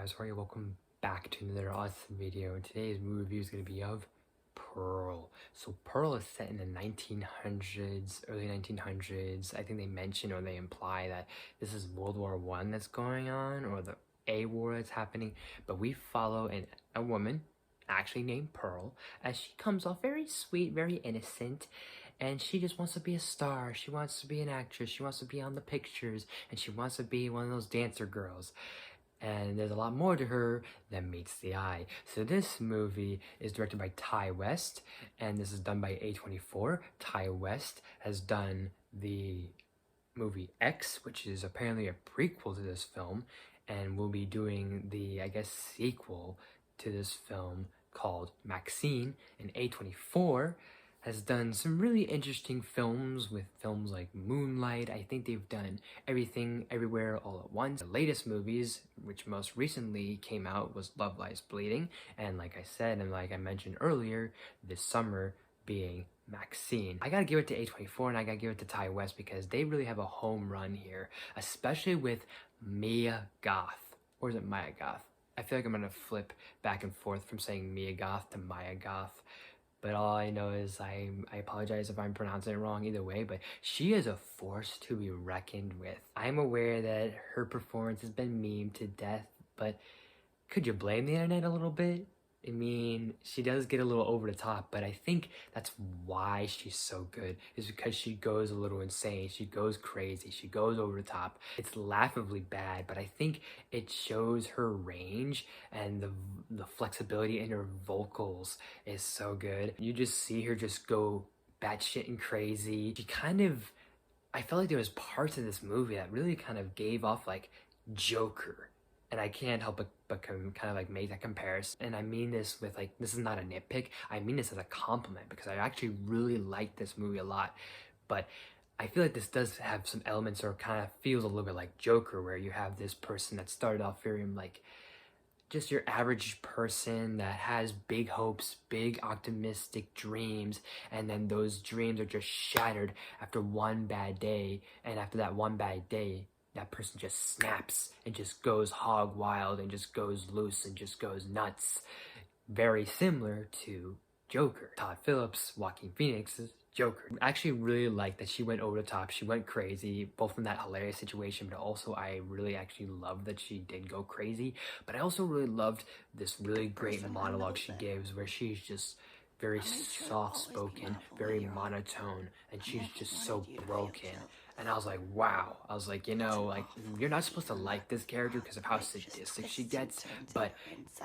guys, how are you? Welcome back to another awesome video. And today's movie review is going to be of Pearl. So Pearl is set in the 1900s, early 1900s. I think they mention or they imply that this is World War One that's going on, or the A war that's happening. But we follow a woman, actually named Pearl, as she comes off very sweet, very innocent. And she just wants to be a star. She wants to be an actress. She wants to be on the pictures. And she wants to be one of those dancer girls. And there's a lot more to her than meets the eye. So this movie is directed by Ty West, and this is done by A24. Ty West has done the movie X, which is apparently a prequel to this film, and will be doing the, I guess, sequel to this film called Maxine. And A24 has done some really interesting films with films like Moonlight. I think they've done Everything Everywhere All at Once. The latest movies, which most recently came out, was Love Lies Bleeding, and like I said, and like I mentioned earlier, this summer being Maxine. I gotta give it to A24 and I gotta give it to Ty West because they really have a home run here, especially with Mia Goth. Or is it Maya Goth? I feel like I'm gonna flip back and forth from saying Mia Goth to Maya Goth. But all I know is I apologize if I'm pronouncing it wrong either way, but she is a force to be reckoned with. I'm aware that her performance has been memed to death, but could you blame the internet a little bit? I mean, she does get a little over the top, but I think that's why she's so good, is because she goes a little insane, she goes crazy, she goes over the top. It's laughably bad, but I think it shows her range, and the flexibility in her vocals is so good. You just see her just go batshit and crazy. I felt like there was parts of this movie that really kind of gave off like Joker. And I can't help but kind of like make that comparison. And I mean this with like, this is not a nitpick. I mean this as a compliment because I actually really like this movie a lot. But I feel like this does have some elements or kind of feels a little bit like Joker, where you have this person that started off very like just your average person that has big hopes, big optimistic dreams, and then those dreams are just shattered after one bad day. And after that one bad day, that person just snaps and just goes hog wild and just goes loose and just goes nuts. Very similar to Joker. Todd Phillips, Joaquin Phoenix's Joker. I actually really like that she went over the top. She went crazy, both in that hilarious situation, but also I really actually loved that she did go crazy. But I also really loved this really great monologue she gives where she's just very soft-spoken, very monotone, and she's just so broken. And I was like, wow. I was like, you know, like, you're not supposed to like this character because of how sadistic she gets, but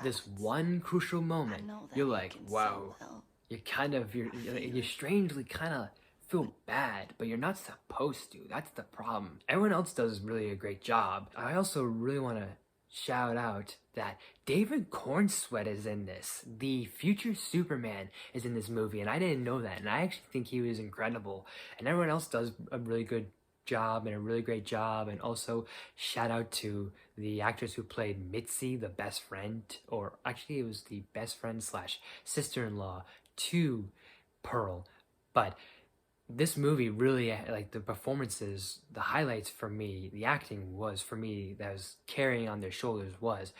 this one crucial moment, you're like, wow. You strangely kind of feel bad, but you're not supposed to. That's the problem. Everyone else does really a great job. I also really want to shout out that David Cornsweet is in this. The future Superman is in this movie, and I didn't know that, and I actually think he was incredible. And everyone else does a really good job and a really great job. And also shout out to the actress who played Mitzi, the best friend, or actually it was the best friend slash sister-in-law to Pearl. But this movie really, like, the performances, the highlights for me, the acting was, for me, that was carrying on their shoulders was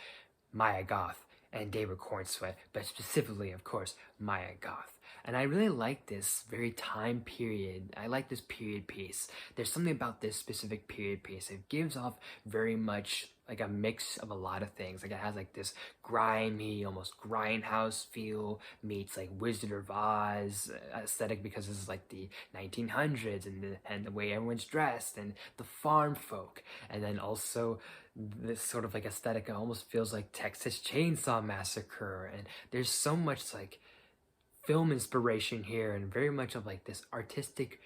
Maya Goth and David Cornsweet, but specifically, of course, Maya Goth. And I really like this very time period. I like this period piece. There's something about this specific period piece. It gives off very much like a mix of a lot of things. Like, it has like this grimy, almost grindhouse feel meets like Wizard of Oz aesthetic, because this is like the 1900s and the way everyone's dressed and the farm folk. And then also this sort of like aesthetic, it almost feels like Texas Chainsaw Massacre. And there's so much like film inspiration here, and very much of like this artistic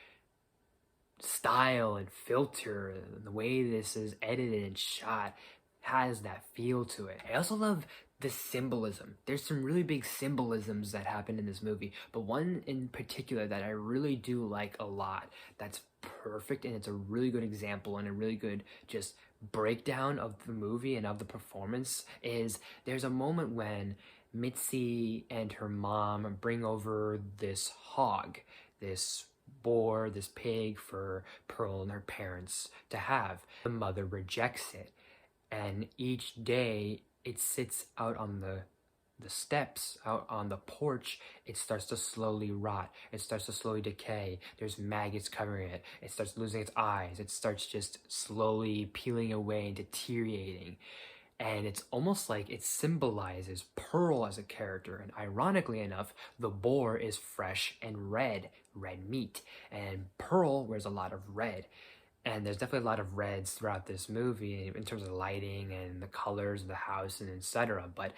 style and filter, and the way this is edited and shot has that feel to it. I also love the symbolism. There's some really big symbolisms that happen in this movie, but one in particular that I really do like a lot, that's perfect, and it's a really good example and a really good just breakdown of the movie and of the performance, is there's a moment when Mitzi and her mom bring over this hog, this boar, this pig for Pearl and her parents to have. The mother rejects it, and each day it sits out on the steps out on the porch, it starts to slowly rot. It starts to slowly decay. There's maggots covering it. It starts losing its eyes. It starts just slowly peeling away and deteriorating. And it's almost like it symbolizes Pearl as a character. And ironically enough, the boar is fresh and red meat. And Pearl wears a lot of red. And there's definitely a lot of reds throughout this movie in terms of the lighting and the colors of the house and etc. But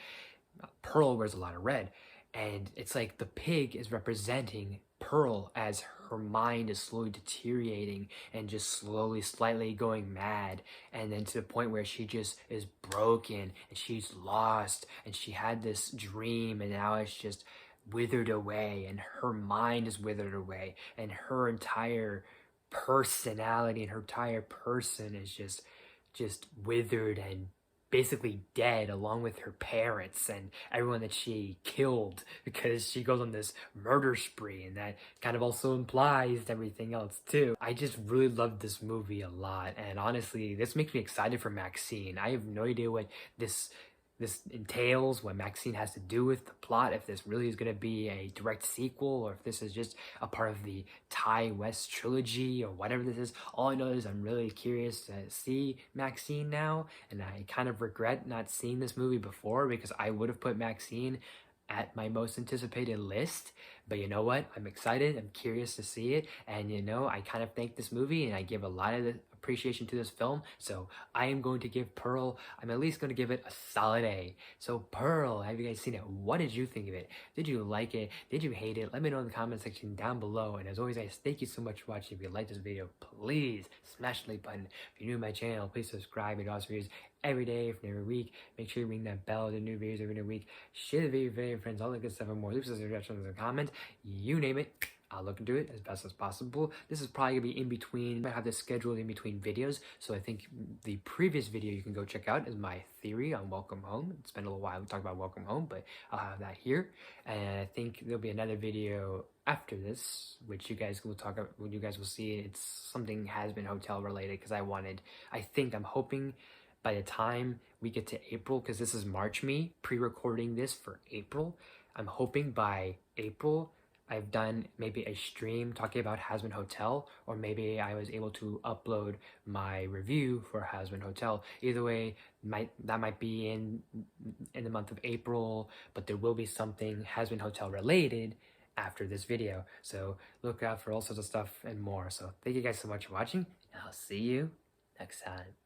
Pearl wears a lot of red. And it's like the pig is representing Pearl as her mind is slowly deteriorating and just slowly, slightly going mad. And then to the point where she just is broken and she's lost. And she had this dream and now it's just withered away. And her mind is withered away. And her entire personality and her entire person is just withered and basically dead, along with her parents and everyone that she killed, because she goes on this murder spree, and that kind of also implies everything else too. I just really loved this movie a lot, and honestly this makes me excited for Maxine. I have no idea what this entails, what Maxine has to do with the plot, if this really is going to be a direct sequel, or if this is just a part of the Ty West trilogy, or whatever this is. All I know is I'm really curious to see Maxine now, and I kind of regret not seeing this movie before, because I would have put Maxine at my most anticipated list. But you know what? I'm excited. I'm curious to see it. And you know, I kind of thank this movie and I give a lot of appreciation to this film. So I am going to give Pearl, I'm at least going to give it a solid A. So Pearl, have you guys seen it? What did you think of it? Did you like it? Did you hate it? Let me know in the comment section down below. And as always, guys, thank you so much for watching. If you like this video, please smash the like button. If you're new to my channel, please subscribe. I do awesome videos every day from every week. Make sure you ring that bell to new videos every week. Share the video with your friends, all that good stuff and more. Leave us a suggestion in the comment. You name it, I'll look into it as best as possible. This is probably gonna be in between. I have this scheduled in between videos, so I think the previous video you can go check out is my theory on Welcome Home. It's been a little while we talked about Welcome Home, but I'll have that here. And I think there'll be another video after this, which you guys will talk about. When you guys will see it, it's something has been hotel related, because I'm hoping by the time we get to April, because this is March me pre-recording this for April, I'm hoping by April I've done maybe a stream talking about Hazbin Hotel, or maybe I was able to upload my review for Hazbin Hotel. Either way, that might be in the month of April, but there will be something Hazbin Hotel related after this video. So look out for all sorts of stuff and more. So thank you guys so much for watching, and I'll see you next time.